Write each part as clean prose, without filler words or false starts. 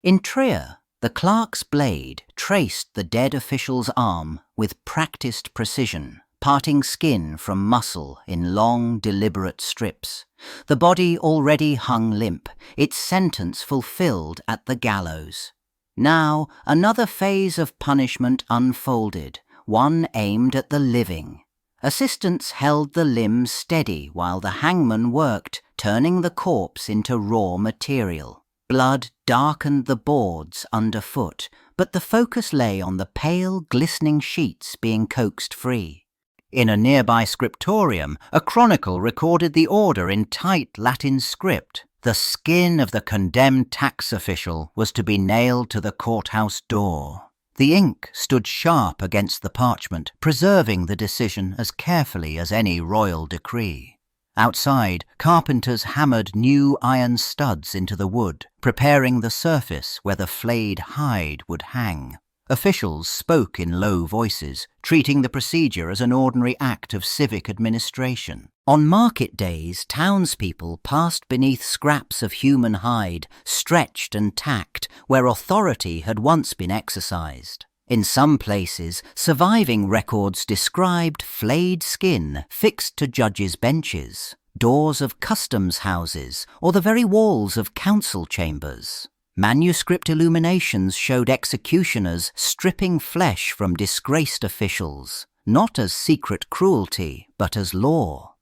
In Trier, the clerk's blade traced the dead official's arm with practiced precision, parting skin from muscle in long, deliberate strips. The body already hung limp, its sentence fulfilled at the gallows. Now another phase of punishment unfolded, one aimed at the living. Assistants held the limbs steady while the hangman worked, turning the corpse into raw material. Blood darkened the boards underfoot, but the focus lay on the pale, glistening sheets being coaxed free. In a nearby scriptorium, a chronicle recorded the order in tight Latin script. The skin of the condemned tax official was to be nailed to the courthouse door. The ink stood sharp against the parchment, preserving the decision as carefully as any royal decree. Outside, carpenters hammered new iron studs into the wood, preparing the surface where the flayed hide would hang. Officials spoke in low voices, treating the procedure as an ordinary act of civic administration. On market days, townspeople passed beneath scraps of human hide, stretched and tacked, where authority had once been exercised. In some places, surviving records described flayed skin fixed to judges' benches, doors of customs houses, or the very walls of council chambers. Manuscript illuminations showed executioners stripping flesh from disgraced officials, not as secret cruelty, but as law.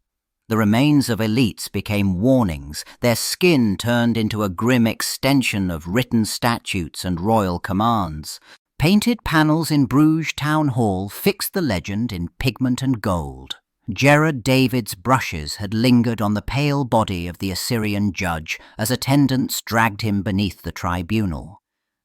The remains of elites became warnings, their skin turned into a grim extension of written statutes and royal commands. Painted panels in Bruges Town Hall fixed the legend in pigment and gold. Gerard David's brushes had lingered on the pale body of the Assyrian judge as attendants dragged him beneath the tribunal.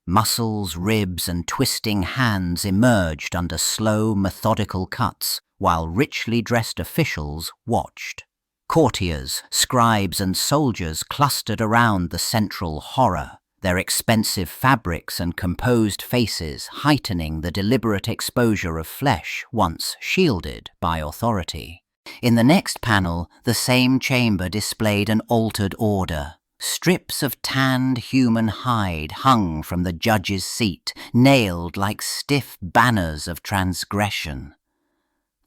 Muscles, ribs, and twisting hands emerged under slow, methodical cuts, while richly dressed officials watched. Courtiers, scribes, and soldiers clustered around the central horror, their expensive fabrics and composed faces heightening the deliberate exposure of flesh once shielded by authority. In the next panel, the same chamber displayed an altered order. Strips of tanned human hide hung from the judge's seat, nailed like stiff banners of transgression.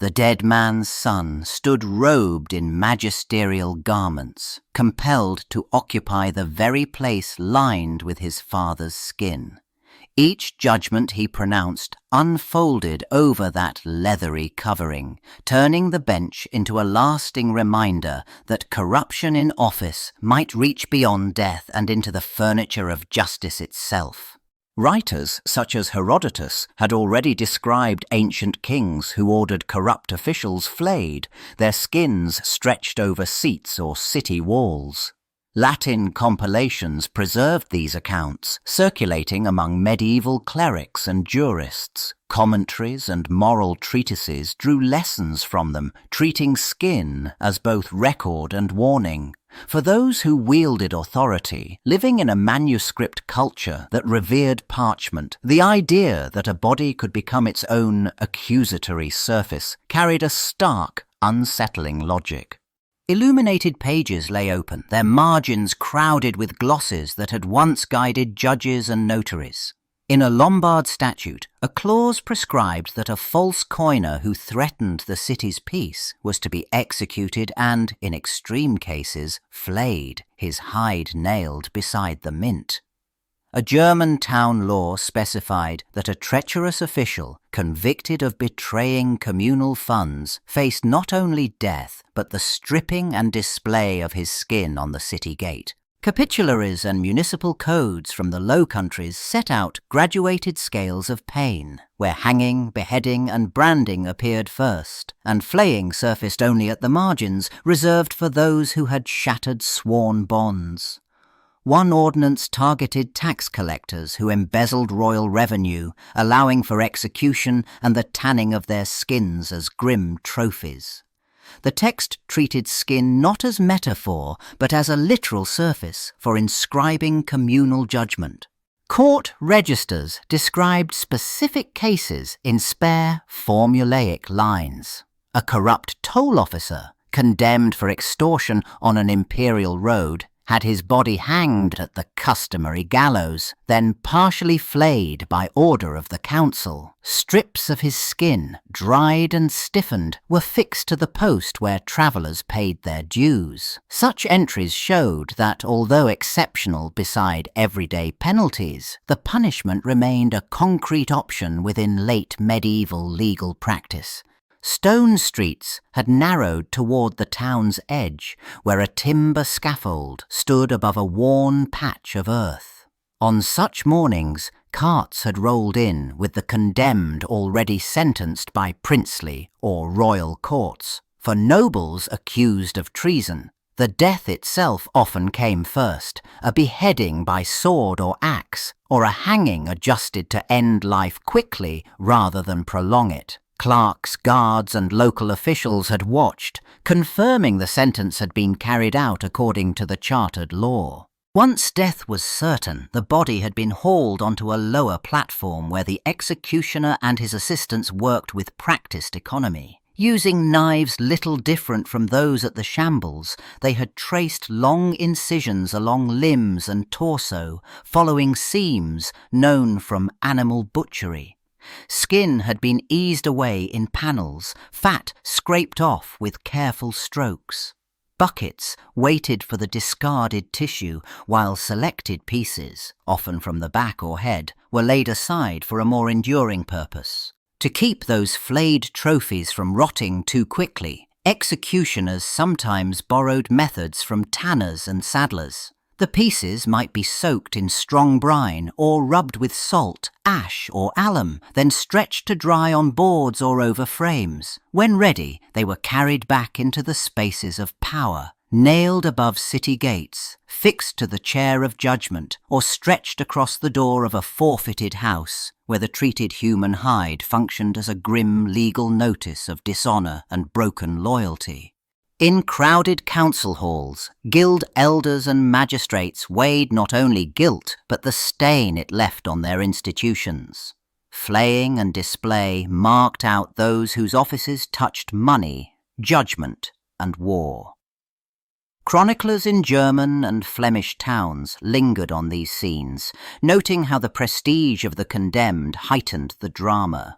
The dead man's son stood robed in magisterial garments, compelled to occupy the very place lined with his father's skin. Each judgment he pronounced unfolded over that leathery covering, turning the bench into a lasting reminder that corruption in office might reach beyond death and into the furniture of justice itself. Writers such as Herodotus had already described ancient kings who ordered corrupt officials flayed, their skins stretched over seats or city walls. Latin compilations preserved these accounts, circulating among medieval clerics and jurists. Commentaries and moral treatises drew lessons from them, treating skin as both record and warning. For those who wielded authority, living in a manuscript culture that revered parchment, the idea that a body could become its own accusatory surface carried a stark, unsettling logic. Illuminated pages lay open, their margins crowded with glosses that had once guided judges and notaries. In a Lombard statute, a clause prescribed that a false coiner who threatened the city's peace was to be executed and, in extreme cases, flayed, his hide nailed beside the mint. A German town law specified that a treacherous official convicted of betraying communal funds faced not only death but the stripping and display of his skin on the city gate. Capitularies and municipal codes from the Low Countries set out graduated scales of pain, where hanging, beheading, and branding appeared first, and flaying surfaced only at the margins, reserved for those who had shattered sworn bonds. One ordinance targeted tax collectors who embezzled royal revenue, allowing for execution and the tanning of their skins as grim trophies. The text treated skin not as metaphor, but as a literal surface for inscribing communal judgment. Court registers described specific cases in spare, formulaic lines. A corrupt toll officer, condemned for extortion on an imperial road, had his body hanged at the customary gallows, then partially flayed by order of the council. Strips of his skin, dried and stiffened, were fixed to the post where travellers paid their dues. Such entries showed that, although exceptional beside everyday penalties, the punishment remained a concrete option within late medieval legal practice. Stone streets had narrowed toward the town's edge, where a timber scaffold stood above a worn patch of earth. On such mornings, carts had rolled in with the condemned already sentenced by princely or royal courts. For nobles accused of treason, the death itself often came first, a beheading by sword or axe, or a hanging adjusted to end life quickly rather than prolong it. Clerks, guards, and local officials had watched, confirming the sentence had been carried out according to the chartered law. Once death was certain, the body had been hauled onto a lower platform where the executioner and his assistants worked with practiced economy. Using knives little different from those at the shambles, they had traced long incisions along limbs and torso, following seams known from animal butchery. Skin had been eased away in panels, fat scraped off with careful strokes. Buckets waited for the discarded tissue, while selected pieces, often from the back or head, were laid aside for a more enduring purpose. To keep those flayed trophies from rotting too quickly, executioners sometimes borrowed methods from tanners and saddlers. The pieces might be soaked in strong brine or rubbed with salt, ash or alum, then stretched to dry on boards or over frames. When ready, they were carried back into the spaces of power, nailed above city gates, fixed to the chair of judgment, or stretched across the door of a forfeited house, where the treated human hide functioned as a grim legal notice of dishonour and broken loyalty. In crowded council halls, guild elders and magistrates weighed not only guilt, but the stain it left on their institutions. Flaying and display marked out those whose offices touched money, judgment, and war. Chroniclers in German and Flemish towns lingered on these scenes, noting how the prestige of the condemned heightened the drama.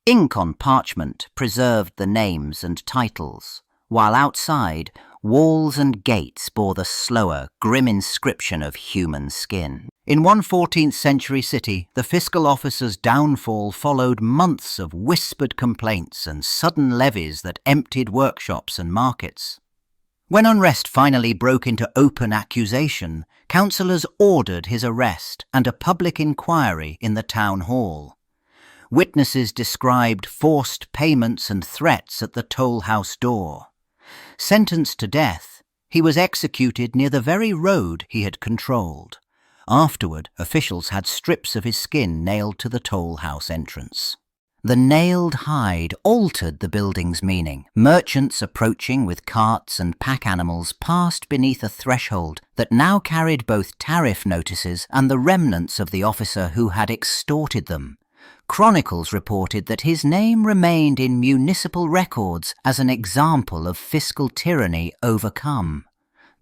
Ink on parchment preserved the names and titles, while outside, walls and gates bore the slower, grim inscription of human skin. In one 14th century city, the fiscal officer's downfall followed months of whispered complaints and sudden levies that emptied workshops and markets. When unrest finally broke into open accusation, councillors ordered his arrest and a public inquiry in the town hall. Witnesses described forced payments and threats at the toll house door. Sentenced to death, he was executed near the very road he had controlled. Afterward, officials had strips of his skin nailed to the toll house entrance. The nailed hide altered the building's meaning. Merchants approaching with carts and pack animals passed beneath a threshold that now carried both tariff notices and the remnants of the officer who had extorted them. Chronicles reported that his name remained in municipal records as an example of fiscal tyranny overcome.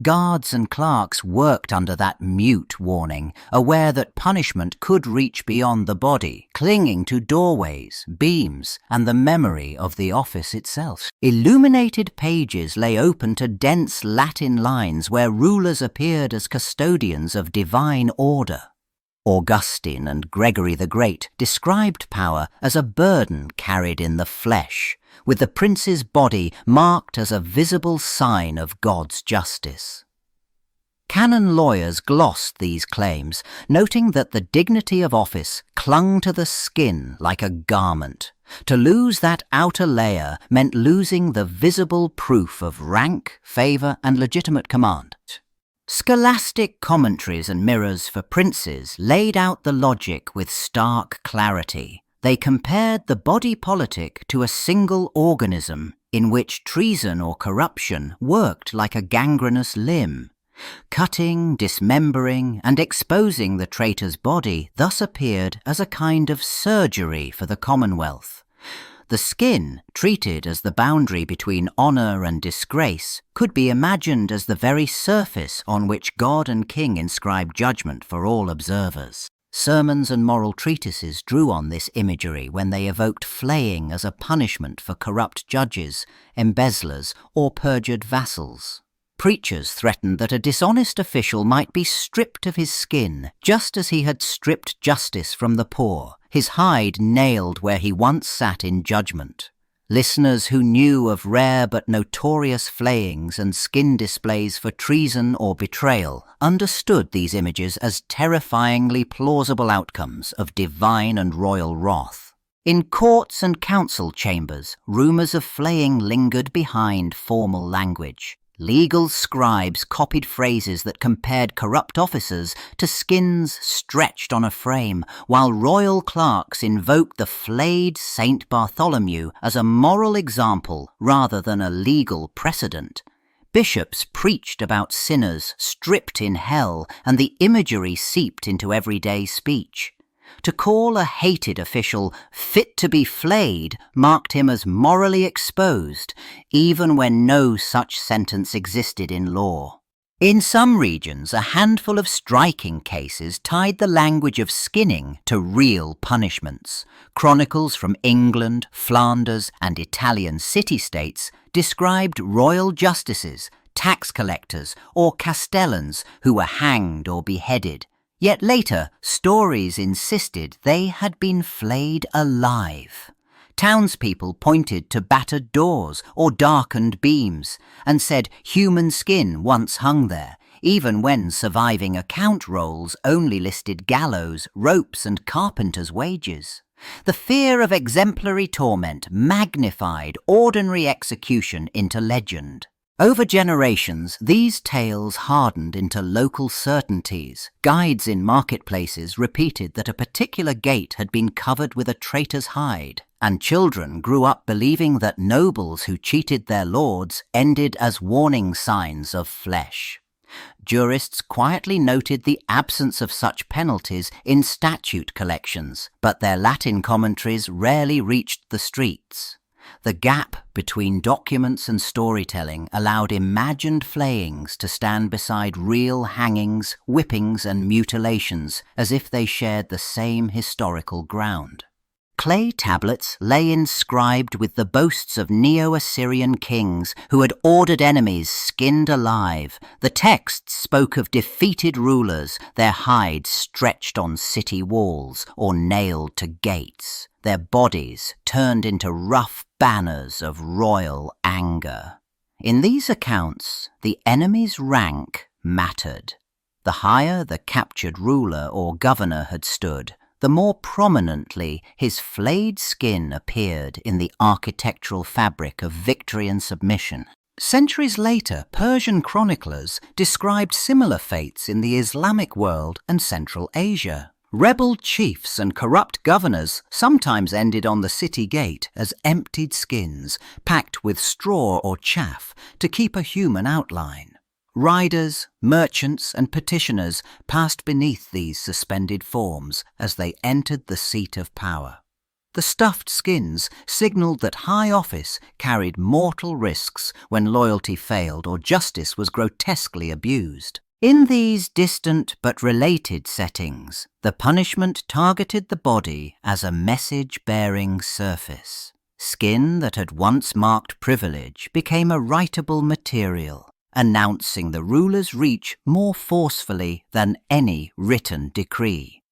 Guards and clerks worked under that mute warning, aware that punishment could reach beyond the body, clinging to doorways, beams, and the memory of the office itself. Illuminated pages lay open to dense Latin lines where rulers appeared as custodians of divine order. Augustine and Gregory the Great described power as a burden carried in the flesh, with the prince's body marked as a visible sign of God's justice. Canon lawyers glossed these claims, noting that the dignity of office clung to the skin like a garment. To lose that outer layer meant losing the visible proof of rank, favour, and legitimate command. Scholastic commentaries and mirrors for princes laid out the logic with stark clarity. They compared the body politic to a single organism in which treason or corruption worked like a gangrenous limb. Cutting, dismembering, and exposing the traitor's body thus appeared as a kind of surgery for the Commonwealth. The skin, treated as the boundary between honor and disgrace, could be imagined as the very surface on which God and King inscribed judgment for all observers. Sermons and moral treatises drew on this imagery when they evoked flaying as a punishment for corrupt judges, embezzlers, or perjured vassals. Preachers threatened that a dishonest official might be stripped of his skin, just as he had stripped justice from the poor, his hide nailed where he once sat in judgment. Listeners who knew of rare but notorious flayings and skin displays for treason or betrayal understood these images as terrifyingly plausible outcomes of divine and royal wrath. In courts and council chambers, rumours of flaying lingered behind formal language. Legal scribes copied phrases that compared corrupt officers to skins stretched on a frame, while royal clerks invoked the flayed Saint Bartholomew as a moral example rather than a legal precedent. Bishops preached about sinners stripped in hell, and the imagery seeped into everyday speech. To call a hated official fit to be flayed marked him as morally exposed, even when no such sentence existed in law. In some regions, a handful of striking cases tied the language of skinning to real punishments. Chronicles from England, Flanders, and Italian city-states described royal justices, tax collectors, or castellans who were hanged or beheaded. Yet later, stories insisted they had been flayed alive. Townspeople pointed to battered doors or darkened beams and said human skin once hung there, even when surviving account rolls only listed gallows, ropes, and carpenters' wages. The fear of exemplary torment magnified ordinary execution into legend. Over generations, these tales hardened into local certainties. Guides in marketplaces repeated that a particular gate had been covered with a traitor's hide, and children grew up believing that nobles who cheated their lords ended as warning signs of flesh. Jurists quietly noted the absence of such penalties in statute collections, but their Latin commentaries rarely reached the streets. The gap between documents and storytelling allowed imagined flayings to stand beside real hangings, whippings, and mutilations, as if they shared the same historical ground. Clay tablets lay inscribed with the boasts of Neo-Assyrian kings who had ordered enemies skinned alive. The texts spoke of defeated rulers, their hides stretched on city walls or nailed to gates, their bodies turned into rough banners of royal anger. In these accounts, the enemy's rank mattered. The higher the captured ruler or governor had stood, the more prominently his flayed skin appeared in the architectural fabric of victory and submission. Centuries later, Persian chroniclers described similar fates in the Islamic world and Central Asia. Rebel chiefs and corrupt governors sometimes ended on the city gate as emptied skins, packed with straw or chaff to keep a human outline. Riders, merchants, and petitioners passed beneath these suspended forms as they entered the seat of power. The stuffed skins signalled that high office carried mortal risks when loyalty failed or justice was grotesquely abused. In these distant but related settings, the punishment targeted the body as a message-bearing surface. Skin that had once marked privilege became a writable material, announcing the ruler's reach more forcefully than any written decree.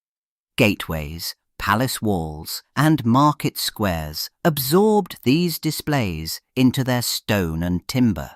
Gateways, palace walls, and market squares absorbed these displays into their stone and timber.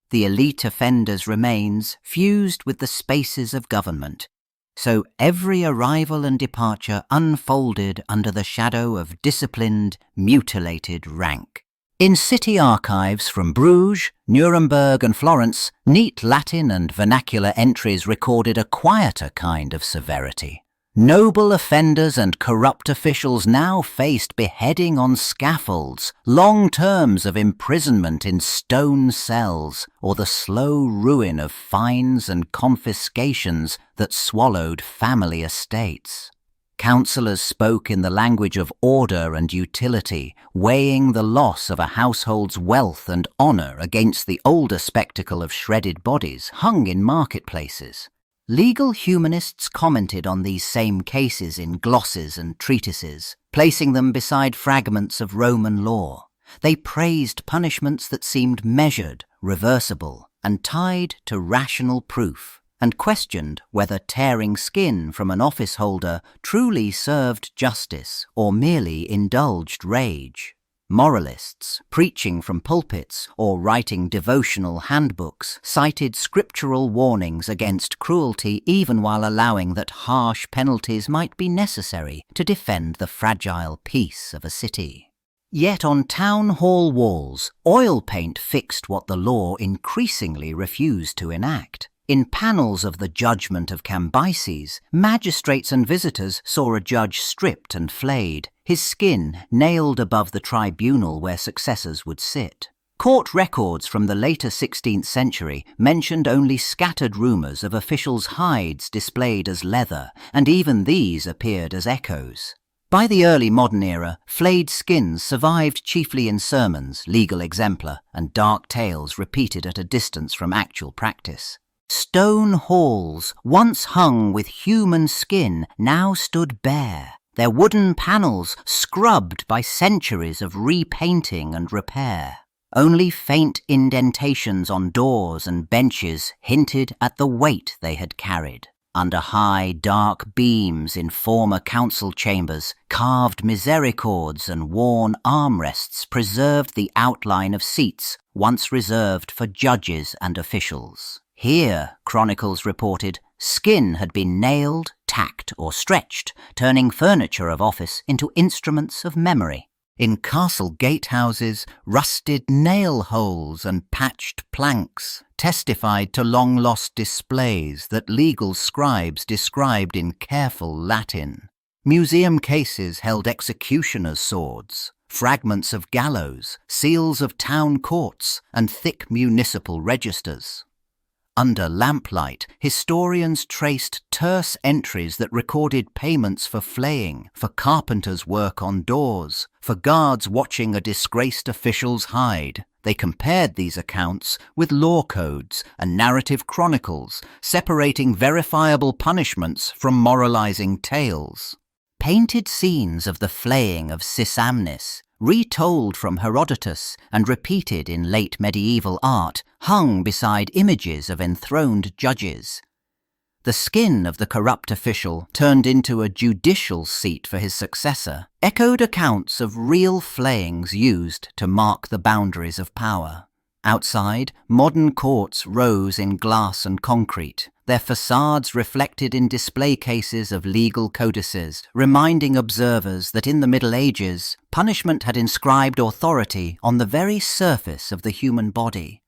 The elite offender's remains fused with the spaces of government, so every arrival and departure unfolded under the shadow of disciplined, mutilated rank. In city archives from Bruges, Nuremberg, and Florence, neat Latin and vernacular entries recorded a quieter kind of severity. Noble offenders and corrupt officials now faced beheading on scaffolds, long terms of imprisonment in stone cells, or the slow ruin of fines and confiscations that swallowed family estates. Councillors spoke in the language of order and utility, weighing the loss of a household's wealth and honour against the older spectacle of shredded bodies hung in marketplaces. Legal humanists commented on these same cases in glosses and treatises, placing them beside fragments of Roman law. They praised punishments that seemed measured, reversible, and tied to rational proof, and questioned whether tearing skin from an office holder truly served justice or merely indulged rage. Moralists, preaching from pulpits or writing devotional handbooks, cited scriptural warnings against cruelty even while allowing that harsh penalties might be necessary to defend the fragile peace of a city. Yet on town hall walls, oil paint fixed what the law increasingly refused to enact. In panels of the Judgment of Cambyses, magistrates and visitors saw a judge stripped and flayed, his skin nailed above the tribunal where successors would sit. Court records from the later 16th century mentioned only scattered rumours of officials' hides displayed as leather, and even these appeared as echoes. By the early modern era, flayed skins survived chiefly in sermons, legal exemplar, and dark tales repeated at a distance from actual practice. Stone halls, once hung with human skin, now stood bare, their wooden panels scrubbed by centuries of repainting and repair. Only faint indentations on doors and benches hinted at the weight they had carried. Under high, dark beams in former council chambers, carved misericords and worn armrests preserved the outline of seats once reserved for judges and officials. Here, chronicles reported, skin had been nailed, tacked or stretched, turning furniture of office into instruments of memory. In castle gatehouses, rusted nail holes and patched planks testified to long-lost displays that legal scribes described in careful Latin. Museum cases held executioners' swords, fragments of gallows, seals of town courts, and thick municipal registers. Under lamplight, historians traced terse entries that recorded payments for flaying, for carpenters' work on doors, for guards watching a disgraced official's hide. They compared these accounts with law codes and narrative chronicles, separating verifiable punishments from moralizing tales. Painted scenes of the flaying of Sisamnis, retold from Herodotus and repeated in late medieval art, hung beside images of enthroned judges. The skin of the corrupt official, turned into a judicial seat for his successor, echoed accounts of real flayings used to mark the boundaries of power. Outside, modern courts rose in glass and concrete, their facades reflected in display cases of legal codices, reminding observers that in the Middle Ages, punishment had inscribed authority on the very surface of the human body.